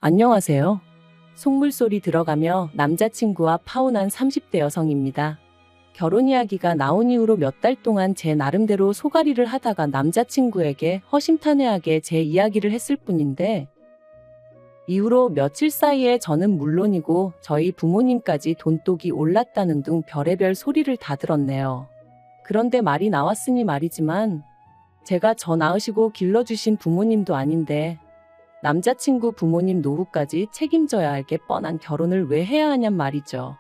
안녕하세요. 속물소리 들어가며 남자친구와 파혼한 30대 여성입니다. 결혼 이야기가 나온 이후로 몇 달 동안 제 나름대로 소가리를 하다가 남자친구에게 허심탄회하게 제 이야기를 했을 뿐인데, 이후로 며칠 사이에 저는 물론이고 저희 부모님까지 돈독이 올랐다는 등 별의별 소리를 다 들었네요. 그런데 말이 나왔으니 말이지만, 제가 저 낳으시고 길러주신 부모님도 아닌데 남자친구 부모님 노후까지 책임져야 할 게 뻔한 결혼을 왜 해야 하냔 말이죠.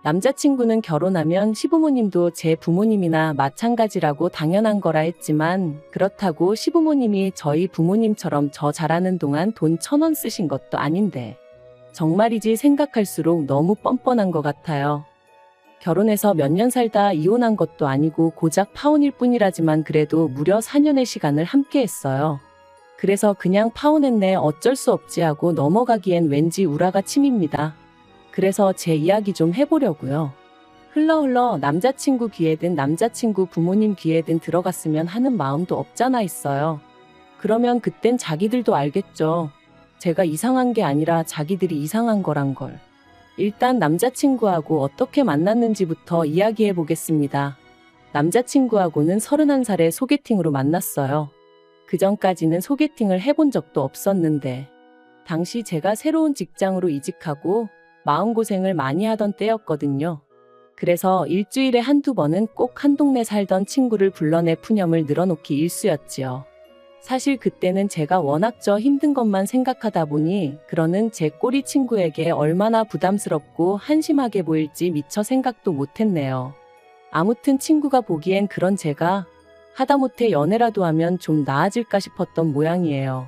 남자친구는 결혼하면 시부모님도 제 부모님이나 마찬가지라고 당연한 거라 했지만, 그렇다고 시부모님이 저희 부모님처럼 저 자라는 동안 돈 1,000원 쓰신 것도 아닌데 정말이지 생각할수록 너무 뻔뻔한 것 같아요. 결혼해서 몇 년 살다 이혼한 것도 아니고 고작 파혼일 뿐이라지만 그래도 무려 4년의 시간을 함께 했어요. 그래서 그냥 파혼했네 어쩔 수 없지 하고 넘어가기엔 왠지 우라가 침입니다. 그래서 제 이야기 좀 해보려고요. 흘러 남자친구 귀에든 남자친구 부모님 귀에든 들어갔으면 하는 마음도 없잖아 있어요. 그러면 그땐 자기들도 알겠죠. 제가 이상한 게 아니라 자기들이 이상한 거란 걸. 일단 남자친구하고 어떻게 만났는지부터 이야기해 보겠습니다. 남자친구하고는 31살에 소개팅으로 만났어요. 그 전까지는 소개팅을 해본 적도 없었는데, 당시 제가 새로운 직장으로 이직하고 마음고생을 많이 하던 때였거든요. 그래서 일주일에 한두 번은 꼭 한 동네 살던 친구를 불러내 푸념을 늘어놓기 일쑤였지요. 사실 그때는 제가 워낙 저 힘든 것만 생각하다 보니 그러는 제 꼬리 친구에게 얼마나 부담스럽고 한심하게 보일지 미처 생각도 못했네요. 아무튼 친구가 보기엔 그런 제가 하다못해 연애라도 하면 좀 나아질까 싶었던 모양이에요.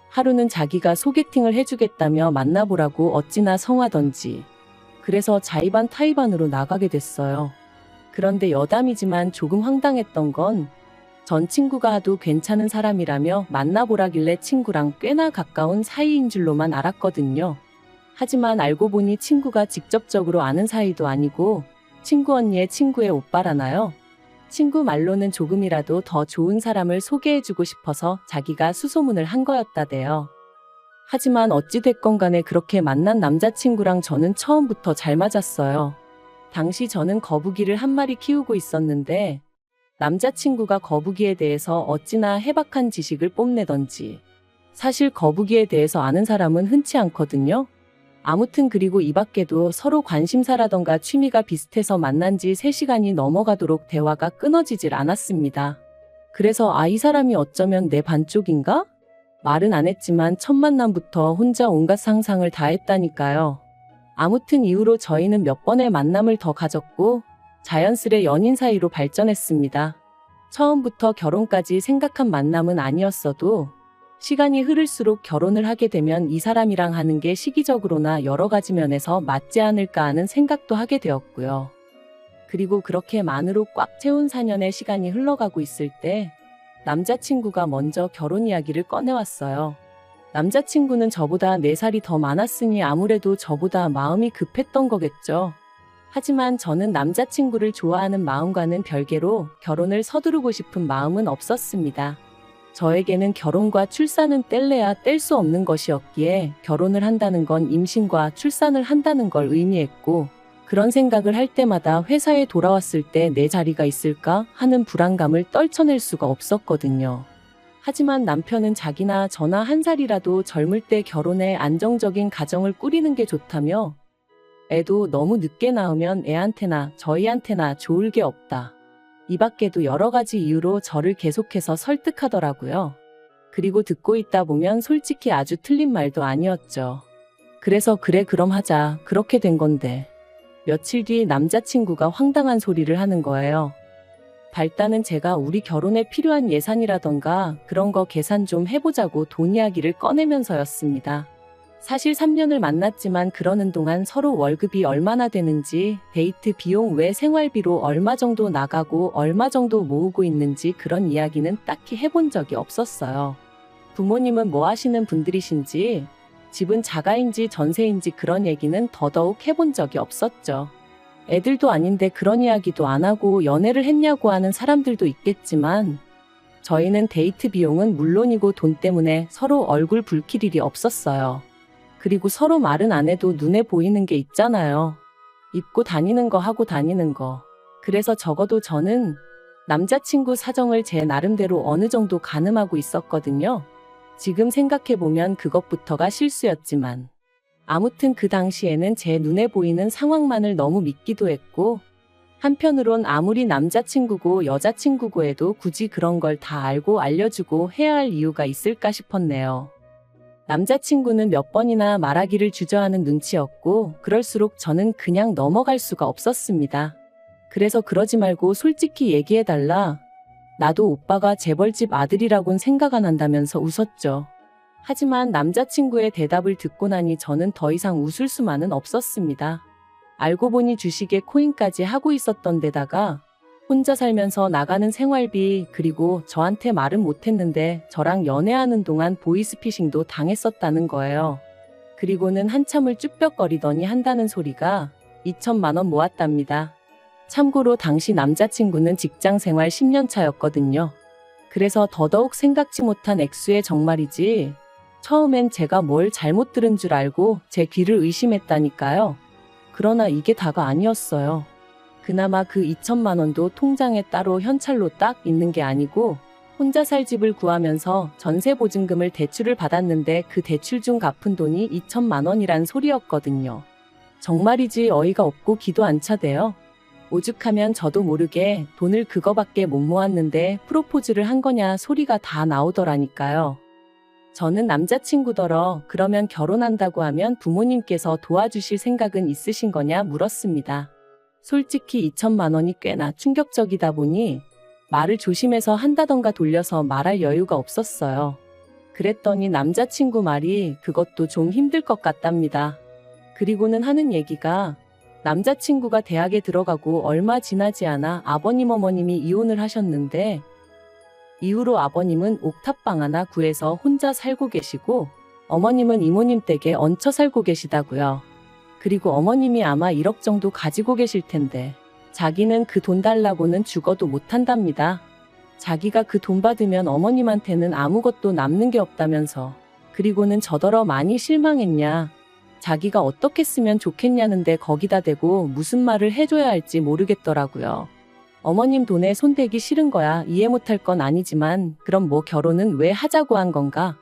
하루는 자기가 소개팅을 해주겠다며 만나보라고 어찌나 성하던지. 그래서 자의반 타의반으로 나가게 됐어요. 그런데 여담이지만 조금 황당했던 건 전 친구가 하도 괜찮은 사람이라며 만나보라길래 친구랑 꽤나 가까운 사이인 줄로만 알았거든요. 하지만 알고 보니 친구가 직접적으로 아는 사이도 아니고 친구 언니의 친구의 오빠라나요? 친구 말로는 조금이라도 더 좋은 사람을 소개해주고 싶어서 자기가 수소문을 한 거였다대요. 하지만 어찌됐건 간에 그렇게 만난 남자친구랑 저는 처음부터 잘 맞았어요. 당시 저는 거북이를 한 마리 키우고 있었는데 남자친구가 거북이에 대해서 어찌나 해박한 지식을 뽐내던지. 사실 거북이에 대해서 아는 사람은 흔치 않거든요. 아무튼 그리고 이 밖에도 서로 관심사라던가 취미가 비슷해서 만난 지 3시간이 넘어가도록 대화가 끊어지질 않았습니다. 그래서 이 사람이 어쩌면 내 반쪽인가? 말은 안 했지만 첫 만남부터 혼자 온갖 상상을 다 했다니까요. 아무튼 이후로 저희는 몇 번의 만남을 더 가졌고 자연스레 연인 사이로 발전했습니다. 처음부터 결혼까지 생각한 만남은 아니었어도 시간이 흐를수록 결혼을 하게 되면 이 사람이랑 하는 게 시기적으로나 여러 가지 면에서 맞지 않을까 하는 생각도 하게 되었고요. 그리고 그렇게 만으로 꽉 채운 4년의 시간이 흘러가고 있을 때 남자친구가 먼저 결혼 이야기를 꺼내왔어요. 남자친구는 저보다 4살이 더 많았으니 아무래도 저보다 마음이 급했던 거겠죠. 하지만 저는 남자친구를 좋아하는 마음과는 별개로 결혼을 서두르고 싶은 마음은 없었습니다. 저에게는 결혼과 출산은 뗄래야 뗄 수 없는 것이었기에 결혼을 한다는 건 임신과 출산을 한다는 걸 의미했고, 그런 생각을 할 때마다 회사에 돌아왔을 때 내 자리가 있을까 하는 불안감을 떨쳐낼 수가 없었거든요. 하지만 남편은 자기나 저나 1살이라도 젊을 때 결혼해 안정적인 가정을 꾸리는 게 좋다며, 애도 너무 늦게 낳으면 애한테나 저희한테나 좋을 게 없다. 이 밖에도 여러 가지 이유로 저를 계속해서 설득하더라고요. 그리고 듣고 있다 보면 솔직히 아주 틀린 말도 아니었죠. 그래서 그래 그럼 하자 그렇게 된 건데, 며칠 뒤 남자친구가 황당한 소리를 하는 거예요. 발단은 제가 우리 결혼에 필요한 예산이라던가 그런 거 계산 좀 해보자고 돈 이야기를 꺼내면서였습니다. 사실 3년을 만났지만 그러는 동안 서로 월급이 얼마나 되는지, 데이트 비용 외 생활비로 얼마 정도 나가고 얼마 정도 모으고 있는지 그런 이야기는 딱히 해본 적이 없었어요. 부모님은 뭐 하시는 분들이신지, 집은 자가인지 전세인지 그런 얘기는 더더욱 해본 적이 없었죠. 애들도 아닌데 그런 이야기도 안 하고 연애를 했냐고 하는 사람들도 있겠지만 저희는 데이트 비용은 물론이고 돈 때문에 서로 얼굴 붉힐 일이 없었어요. 그리고 서로 말은 안 해도 눈에 보이는 게 있잖아요. 입고 다니는 거 하고 다니는 거. 그래서 적어도 저는 남자친구 사정을 제 나름대로 어느 정도 가늠하고 있었거든요. 지금 생각해보면 그것부터가 실수였지만. 아무튼 그 당시에는 제 눈에 보이는 상황만을 너무 믿기도 했고, 한편으론 아무리 남자친구고 여자친구고 해도 굳이 그런 걸 다 알고 알려주고 해야 할 이유가 있을까 싶었네요. 남자친구는 몇 번이나 말하기를 주저하는 눈치였고, 그럴수록 저는 그냥 넘어갈 수가 없었습니다. 그래서 그러지 말고 솔직히 얘기해달라. 나도 오빠가 재벌집 아들이라곤 생각 안 한다면서 웃었죠. 하지만 남자친구의 대답을 듣고 나니 저는 더 이상 웃을 수만은 없었습니다. 알고 보니 주식에 코인까지 하고 있었던 데다가 혼자 살면서 나가는 생활비, 그리고 저한테 말은 못했는데 저랑 연애하는 동안 보이스피싱도 당했었다는 거예요. 그리고는 한참을 쭈뼛거리더니 한다는 소리가 2천만 원 모았답니다. 참고로 당시 남자친구는 직장생활 10년 차였거든요. 그래서 더더욱 생각지 못한 액수의 정말이지. 처음엔 제가 뭘 잘못 들은 줄 알고 제 귀를 의심했다니까요. 그러나 이게 다가 아니었어요. 그나마 그 2천만 원도 통장에 따로 현찰로 딱 있는 게 아니고 혼자 살 집을 구하면서 전세 보증금을 대출을 받았는데 그 대출 중 갚은 돈이 2천만 원이란 소리였거든요. 정말이지 어이가 없고 기도 안 차대요. 오죽하면 저도 모르게 돈을 그거밖에 못 모았는데 프로포즈를 한 거냐 소리가 다 나오더라니까요. 저는 남자친구더러 그러면 결혼한다고 하면 부모님께서 도와주실 생각은 있으신 거냐 물었습니다. 솔직히 2천만 원이 꽤나 충격적이다 보니 말을 조심해서 한다던가 돌려서 말할 여유가 없었어요. 그랬더니 남자친구 말이 그것도 좀 힘들 것 같답니다. 그리고는 하는 얘기가 남자친구가 대학에 들어가고 얼마 지나지 않아 아버님 어머님이 이혼을 하셨는데 이후로 아버님은 옥탑방 하나 구해서 혼자 살고 계시고 어머님은 이모님 댁에 얹혀 살고 계시다고요. 그리고 어머님이 아마 1억 정도 가지고 계실 텐데 자기는 그 돈 달라고는 죽어도 못한답니다. 자기가 그 돈 받으면 어머님한테는 아무것도 남는 게 없다면서. 그리고는 저더러 많이 실망했냐. 자기가 어떻게 쓰면 좋겠냐는데 거기다 대고 무슨 말을 해줘야 할지 모르겠더라고요. 어머님 돈에 손대기 싫은 거야. 이해 못할 건 아니지만 그럼 뭐 결혼은 왜 하자고 한 건가?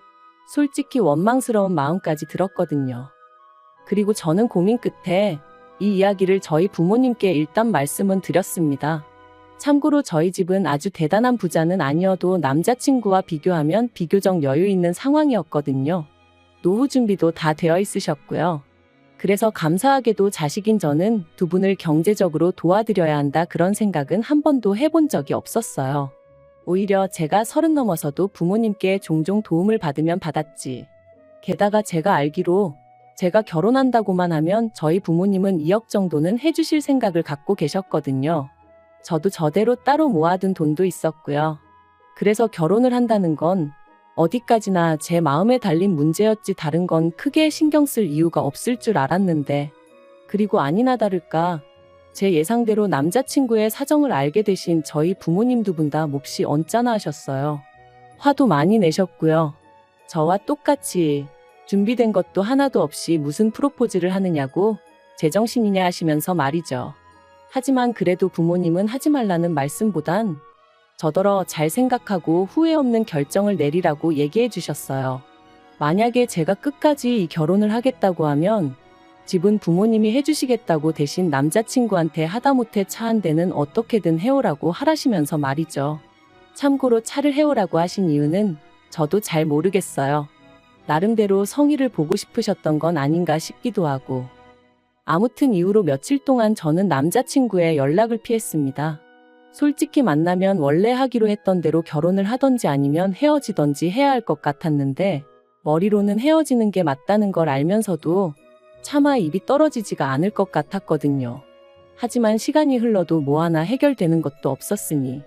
솔직히 원망스러운 마음까지 들었거든요. 그리고 저는 고민 끝에 이 이야기를 저희 부모님께 일단 말씀은 드렸습니다. 참고로 저희 집은 아주 대단한 부자는 아니어도 남자친구와 비교하면 비교적 여유 있는 상황이었거든요. 노후 준비도 다 되어 있으셨고요. 그래서 감사하게도 자식인 저는 두 분을 경제적으로 도와드려야 한다 그런 생각은 한 번도 해본 적이 없었어요. 오히려 제가 30 넘어서도 부모님께 종종 도움을 받으면 받았지. 게다가 제가 알기로 제가 결혼한다고만 하면 저희 부모님은 2억 정도는 해주실 생각을 갖고 계셨거든요. 저도 저대로 따로 모아둔 돈도 있었고요. 그래서 결혼을 한다는 건 어디까지나 제 마음에 달린 문제였지 다른 건 크게 신경 쓸 이유가 없을 줄 알았는데, 그리고 아니나 다를까 제 예상대로 남자친구의 사정을 알게 되신 저희 부모님 두 분 다 몹시 언짢아 하셨어요. 화도 많이 내셨고요. 저와 똑같이 준비된 것도 하나도 없이 무슨 프로포즈를 하느냐고 제정신이냐 하시면서 말이죠. 하지만 그래도 부모님은 하지 말라는 말씀보단 저더러 잘 생각하고 후회 없는 결정을 내리라고 얘기해 주셨어요. 만약에 제가 끝까지 이 결혼을 하겠다고 하면 집은 부모님이 해주시겠다고 대신 남자친구한테 하다못해 차 한 대는 어떻게든 해오라고 하라시면서 말이죠. 참고로 차를 해오라고 하신 이유는 저도 잘 모르겠어요. 나름대로 성의를 보고 싶으셨던 건 아닌가 싶기도 하고. 아무튼 이후로 며칠 동안 저는 남자친구의 연락을 피했습니다. 솔직히 만나면 원래 하기로 했던 대로 결혼을 하던지 아니면 헤어지던지 해야 할 것 같았는데 머리로는 헤어지는 게 맞다는 걸 알면서도 차마 입이 떨어지지가 않을 것 같았거든요. 하지만 시간이 흘러도 뭐 하나 해결되는 것도 없었으니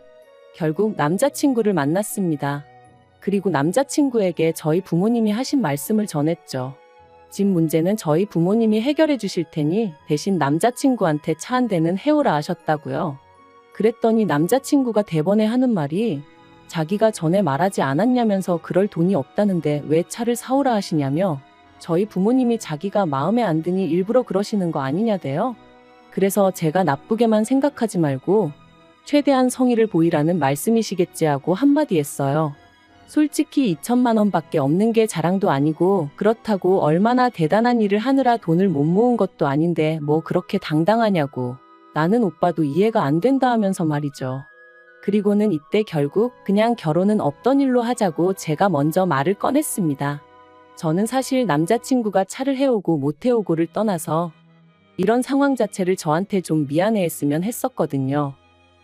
결국 남자친구를 만났습니다. 그리고 남자친구에게 저희 부모님이 하신 말씀을 전했죠. 집 문제는 저희 부모님이 해결해 주실 테니 대신 남자친구한테 차 한 대는 해오라 하셨다고요. 그랬더니 남자친구가 대번에 하는 말이 자기가 전에 말하지 않았냐면서 그럴 돈이 없다는데 왜 차를 사오라 하시냐며 저희 부모님이 자기가 마음에 안 드니 일부러 그러시는 거 아니냐대요. 그래서 제가 나쁘게만 생각하지 말고 최대한 성의를 보이라는 말씀이시겠지 하고 한마디 했어요. 솔직히 2천만 원밖에 없는 게 자랑도 아니고 그렇다고 얼마나 대단한 일을 하느라 돈을 못 모은 것도 아닌데 뭐 그렇게 당당하냐고. 나는 오빠도 이해가 안 된다 하면서 말이죠. 그리고는 이때 결국 그냥 결혼은 없던 일로 하자고 제가 먼저 말을 꺼냈습니다. 저는 사실 남자친구가 차를 해오고 못 해오고를 떠나서 이런 상황 자체를 저한테 좀 미안해했으면 했었거든요.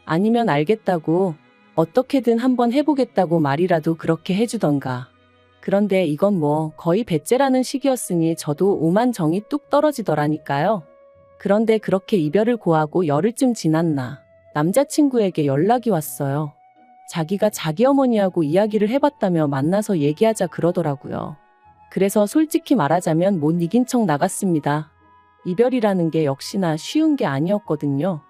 아니면 알겠다고 어떻게든 한번 해보겠다고 말이라도 그렇게 해주던가. 그런데 이건 뭐 거의 배째라는 시기였으니 저도 오만정이 뚝 떨어지더라니까요. 그런데 그렇게 이별을 고하고 열흘쯤 지났나 남자친구에게 연락이 왔어요. 자기가 자기 어머니하고 이야기를 해봤다며 만나서 얘기하자 그러더라고요. 그래서 솔직히 말하자면 못 이긴 척 나갔습니다. 이별이라는 게 역시나 쉬운 게 아니었거든요.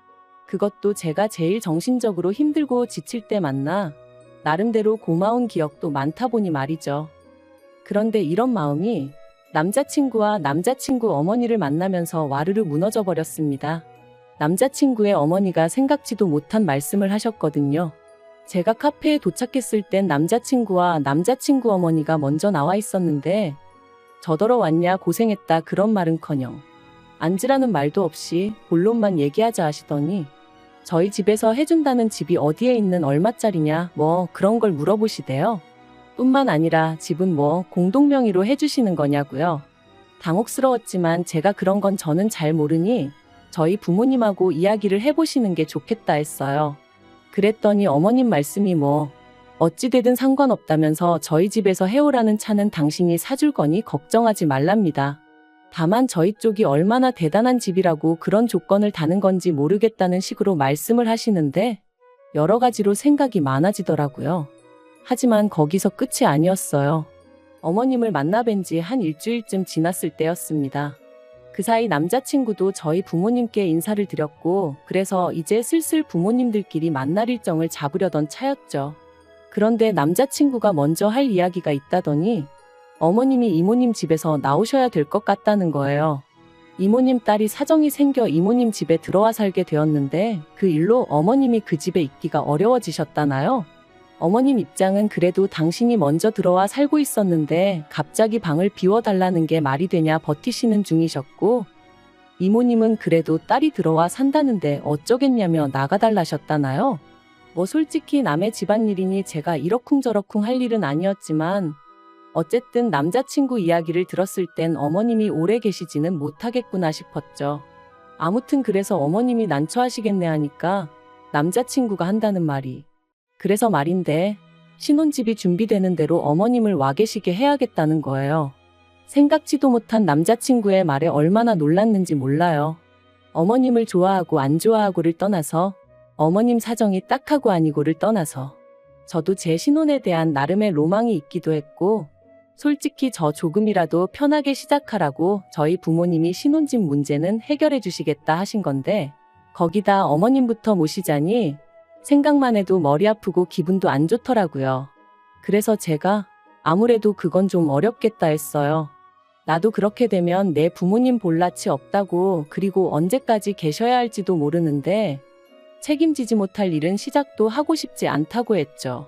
그것도 제가 제일 정신적으로 힘들고 지칠 때 만나 나름대로 고마운 기억도 많다 보니 말이죠. 그런데 이런 마음이 남자친구와 남자친구 어머니를 만나면서 와르르 무너져 버렸습니다. 남자친구의 어머니가 생각지도 못한 말씀을 하셨거든요. 제가 카페에 도착했을 땐 남자친구와 남자친구 어머니가 먼저 나와 있었는데 저더러 왔냐 고생했다 그런 말은커녕 앉으라는 말도 없이 본론만 얘기하자 하시더니 저희 집에서 해준다는 집이 어디에 있는 얼마짜리냐 뭐 그런 걸 물어보시대요. 뿐만 아니라 집은 뭐 공동명의로 해주시는 거냐고요. 당혹스러웠지만 제가 그런 건 저는 잘 모르니 저희 부모님하고 이야기를 해보시는 게 좋겠다 했어요. 그랬더니 어머님 말씀이 뭐 어찌되든 상관없다면서 저희 집에서 해오라는 차는 당신이 사줄 거니 걱정하지 말랍니다. 다만 저희 쪽이 얼마나 대단한 집이라고 그런 조건을 다는 건지 모르겠다는 식으로 말씀을 하시는데 여러 가지로 생각이 많아지더라고요. 하지만 거기서 끝이 아니었어요. 어머님을 만나 뵌 지 한 일주일쯤 지났을 때였습니다. 그 사이 남자친구도 저희 부모님께 인사를 드렸고 그래서 이제 슬슬 부모님들끼리 만날 일정을 잡으려던 차였죠. 그런데 남자친구가 먼저 할 이야기가 있다더니 어머님이 이모님 집에서 나오셔야 될 것 같다는 거예요. 이모님 딸이 사정이 생겨 이모님 집에 들어와 살게 되었는데 그 일로 어머님이 그 집에 있기가 어려워지셨다나요? 어머님 입장은 그래도 당신이 먼저 들어와 살고 있었는데 갑자기 방을 비워달라는 게 말이 되냐 버티시는 중이셨고 이모님은 그래도 딸이 들어와 산다는데 어쩌겠냐며 나가달라셨다나요? 뭐 솔직히 남의 집안일이니 제가 이러쿵저러쿵 할 일은 아니었지만 어쨌든 남자친구 이야기를 들었을 땐 어머님이 오래 계시지는 못하겠구나 싶었죠. 아무튼 그래서 어머님이 난처하시겠네 하니까 남자친구가 한다는 말이 그래서 말인데 신혼집이 준비되는 대로 어머님을 와 계시게 해야겠다는 거예요. 생각지도 못한 남자친구의 말에 얼마나 놀랐는지 몰라요. 어머님을 좋아하고 안 좋아하고를 떠나서 어머님 사정이 딱하고 아니고를 떠나서 저도 제 신혼에 대한 나름의 로망이 있기도 했고 솔직히 저 조금이라도 편하게 시작하라고 저희 부모님이 신혼집 문제는 해결해 주시겠다 하신 건데 거기다 어머님부터 모시자니 생각만 해도 머리 아프고 기분도 안 좋더라고요. 그래서 제가 아무래도 그건 좀 어렵겠다 했어요. 나도 그렇게 되면 내 부모님 볼 낯이 없다고 그리고 언제까지 계셔야 할지도 모르는데 책임지지 못할 일은 시작도 하고 싶지 않다고 했죠.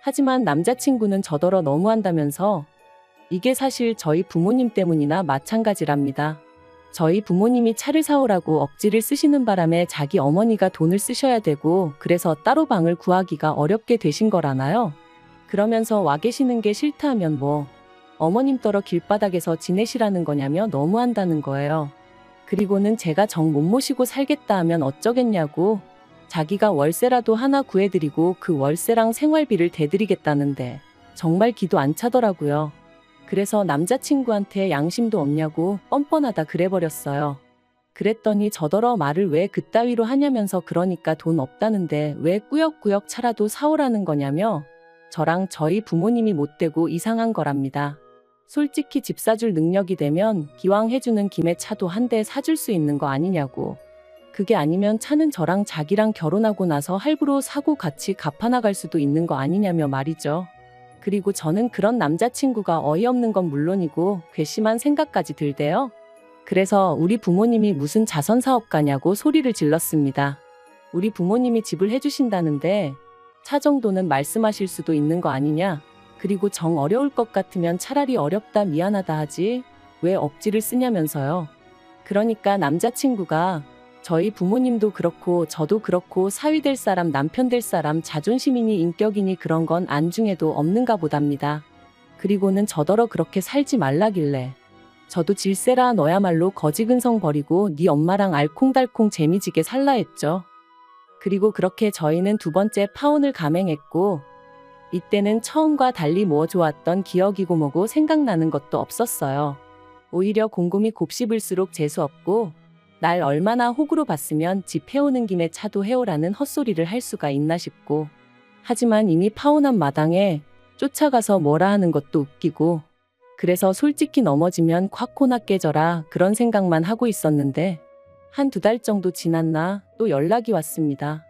하지만 남자친구는 저더러 너무한다면서 이게 사실 저희 부모님 때문이나 마찬가지랍니다. 저희 부모님이 차를 사오라고 억지를 쓰시는 바람에 자기 어머니가 돈을 쓰셔야 되고 그래서 따로 방을 구하기가 어렵게 되신 거라나요? 그러면서 와 계시는 게 싫다 하면 뭐 어머님 떨어 길바닥에서 지내시라는 거냐며 너무한다는 거예요. 그리고는 제가 정 못 모시고 살겠다 하면 어쩌겠냐고 자기가 월세라도 하나 구해드리고 그 월세랑 생활비를 대드리겠다는데 정말 기도 안 차더라고요. 그래서 남자친구한테 양심도 없냐고 뻔뻔하다 그래버렸어요. 그랬더니 저더러 말을 왜 그따위로 하냐면서 그러니까 돈 없다는데 왜 꾸역꾸역 차라도 사오라는 거냐며 저랑 저희 부모님이 못되고 이상한 거랍니다. 솔직히 집 사줄 능력이 되면 기왕 해주는 김에 차도 한 대 사줄 수 있는 거 아니냐고. 그게 아니면 차는 저랑 자기랑 결혼하고 나서 할부로 사고 같이 갚아나갈 수도 있는 거 아니냐며 말이죠. 그리고 저는 그런 남자친구가 어이없는 건 물론이고 괘씸한 생각까지 들대요. 그래서 우리 부모님이 무슨 자선사업가냐고 소리를 질렀습니다. 우리 부모님이 집을 해주신다는데 차 정도는 말씀하실 수도 있는 거 아니냐? 그리고 정 어려울 것 같으면 차라리 어렵다 미안하다 하지 왜 억지를 쓰냐면서요. 그러니까 남자친구가 저희 부모님도 그렇고 저도 그렇고 사위 될 사람 남편 될 사람 자존심이니 인격이니 그런 건 안중에도 없는가 보답니다. 그리고는 저더러 그렇게 살지 말라길래 저도 질세라 너야말로 거지근성 버리고 네 엄마랑 알콩달콩 재미지게 살라 했죠. 그리고 그렇게 저희는 두 번째 파혼을 감행했고 이때는 처음과 달리 뭐 좋았던 기억이고 뭐고 생각나는 것도 없었어요. 오히려 곰곰이 곱씹을수록 재수없고 날 얼마나 호구로 봤으면 집 해오는 김에 차도 해오라는 헛소리를 할 수가 있나 싶고 하지만 이미 파혼한 마당에 쫓아가서 뭐라 하는 것도 웃기고 그래서 솔직히 넘어지면 콱코나 깨져라 그런 생각만 하고 있었는데 한 두 달 정도 지났나 또 연락이 왔습니다.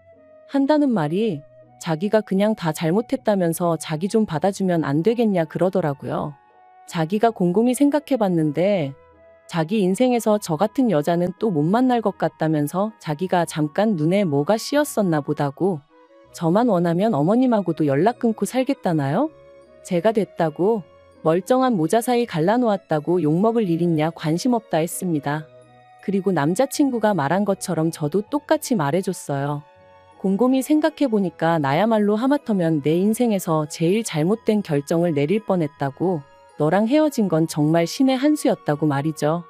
한다는 말이 자기가 그냥 다 잘못했다면서 자기 좀 받아주면 안 되겠냐 그러더라고요. 자기가 곰곰이 생각해봤는데 자기 인생에서 저 같은 여자는 또 못 만날 것 같다면서 자기가 잠깐 눈에 뭐가 씌었었나 보다고 저만 원하면 어머님하고도 연락 끊고 살겠다나요? 제가 됐다고 멀쩡한 모자 사이 갈라놓았다고 욕먹을 일 있냐 관심 없다 했습니다. 그리고 남자친구가 말한 것처럼 저도 똑같이 말해줬어요. 곰곰이 생각해보니까 나야말로 하마터면 내 인생에서 제일 잘못된 결정을 내릴 뻔했다고 너랑 헤어진 건 정말 신의 한 수였다고 말이죠.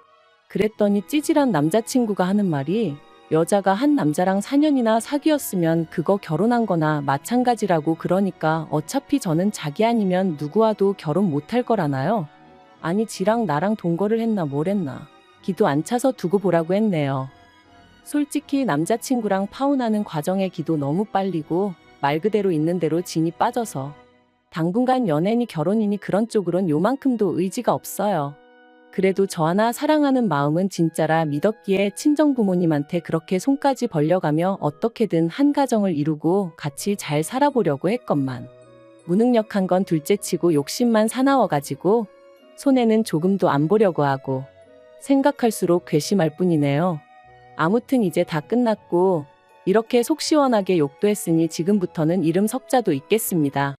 그랬더니 찌질한 남자친구가 하는 말이 여자가 한 남자랑 4년이나 사귀었으면 그거 결혼한 거나 마찬가지라고 그러니까 어차피 저는 자기 아니면 누구와도 결혼 못할 거라나요? 아니 지랑 나랑 동거를 했나 뭘 했나. 기도 안 차서 두고 보라고 했네요. 솔직히 남자친구랑 파혼하는 과정에 기도 너무 빨리고 말 그대로 있는 대로 진이 빠져서 당분간 연애니 결혼이니 그런 쪽으론 요만큼도 의지가 없어요. 그래도 저 하나 사랑하는 마음은 진짜라 믿었기에 친정 부모님한테 그렇게 손까지 벌려가며 어떻게든 한 가정을 이루고 같이 잘 살아보려고 했건만 무능력한 건 둘째치고 욕심만 사나워가지고 손해는 조금도 안 보려고 하고 생각할수록 괘씸할 뿐이네요. 아무튼 이제 다 끝났고 이렇게 속 시원하게 욕도 했으니 지금부터는 이름 석자도 있겠습니다.